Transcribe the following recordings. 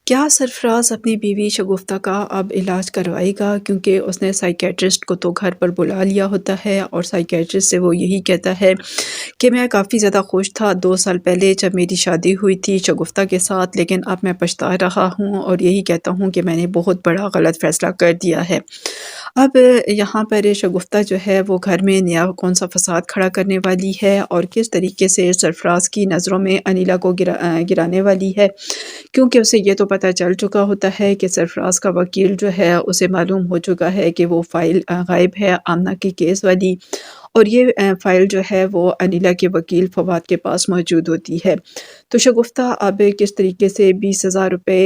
क्या सरफराज अपनी बीवी शगुफ्ता का अब इलाज करवाएगा क्योंकि उसने साइकियाट्रिस्ट को तो घर पर बुला लिया होता है और साइकियाट्रिस्ट से वो यही कहता है कि मैं काफ़ी ज़्यादा खुश था 2 साल पहले जब मेरी शादी हुई थी शगुफ्ता के साथ, लेकिन अब मैं पछता रहा हूँ और यही कहता हूँ कि मैंने बहुत बड़ा गलत फ़ैसला कर दिया है। अब यहाँ पर ये शगुफ्ता जो है वो घर में नया कौन-सा फ़साद खड़ा करने वाली है और किस तरीके से सरफराज की नज़रों में अनिला को गिराने वाली है। क्योंकि उसे ये तो पता चल चुका होता है कि सरफराज का वकील जो है उसे मालूम हो चुका है कि वो फ़ाइल गायब है आमना के केस वाली, और ये फ़ाइल जो है वो अनिला के वकील फ़वाद के पास मौजूद होती है। तो शगुफ्ता अब किस तरीके से 20,000 रुपए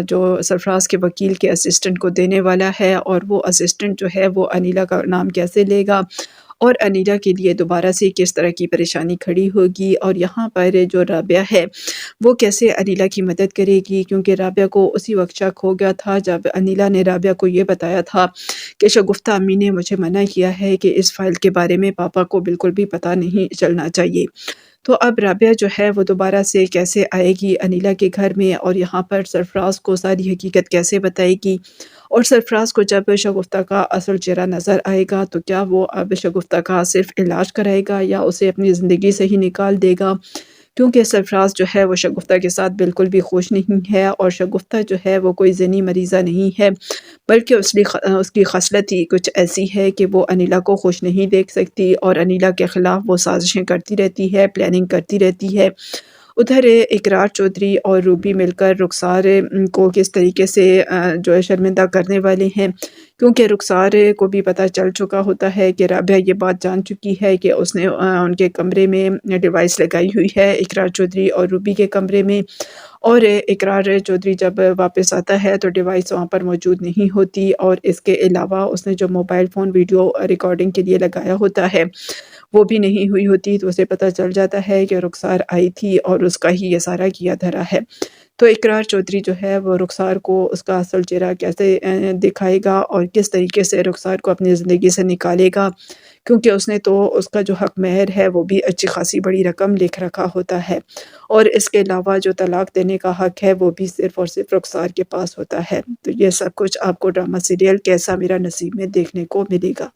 जो सरफराज के वकील के असिस्टेंट को देने वाला है, और वो असिस्टेंट जो है वो अनिला का नाम कैसे लेगा और अनीला के लिए दोबारा से किस तरह की परेशानी खड़ी होगी, और यहाँ पर जो राबिया है वो कैसे अनीला की मदद करेगी, क्योंकि राबिया को उसी वक्त शक हो गया था जब अनीला ने राबिया को ये बताया था कि शगुफ्ता अम्मी ने मुझे मना किया है कि इस फ़ाइल के बारे में पापा को बिल्कुल भी पता नहीं चलना चाहिए। तो अब राबिया जो है वो दोबारा से कैसे आएगी अनीला के घर में और यहाँ पर सरफराज को सारी हकीकत कैसे बताएगी, और सरफराज को जब शगुफ्ता का असल चेहरा नज़र आएगा तो क्या वो अब शगुफ्ता का सिर्फ़ इलाज कराएगा या उसे अपनी ज़िंदगी से ही निकाल देगा। क्योंकि सरफराज जो है वो शगुफ्ता के साथ बिल्कुल भी खुश नहीं है, और शगुफ्ता जो है वो कोई ज़हनी मरीज़ा नहीं है, बल्कि उसकी ख़सलत ही कुछ ऐसी है कि वो अनिला को खुश नहीं देख सकती और अनिला के ख़िलाफ़ वो साज़िशें करती रहती है, प्लानिंग करती रहती है। उधर इकरार चौधरी और रूबी मिलकर रुखसार को किस तरीके से जो है शर्मिंदा करने वाले हैं, क्योंकि रुखसार को भी पता चल चुका होता है कि राबिया ये बात जान चुकी है कि उसने उनके कमरे में डिवाइस लगाई हुई है, इकरार चौधरी और रूबी के कमरे में, और इकरार चौधरी जब वापस आता है तो डिवाइस वहाँ पर मौजूद नहीं होती, और इसके अलावा उसने जो मोबाइल फ़ोन वीडियो रिकॉर्डिंग के लिए लगाया होता है वो भी नहीं हुई होती, तो उसे पता चल जाता है कि रुखसार आई थी और उसका ही ये सारा किया धरा है। तो इकरार चौधरी जो है वो रुखसार को उसका असल चेहरा कैसे दिखाएगा और किस तरीके से रुखसार को अपनी ज़िंदगी से निकालेगा, क्योंकि उसने तो उसका जो हक़ महर है वो भी अच्छी खासी बड़ी रकम लिख रखा होता है, और इसके अलावा जो तलाक देने का हक़ है वो भी सिर्फ़ और सिर्फ़ रुखसार के पास होता है। तो ये सब कुछ आपको ड्रामा सीरियल कैसा मेरा नसीब में देखने को मिलेगा।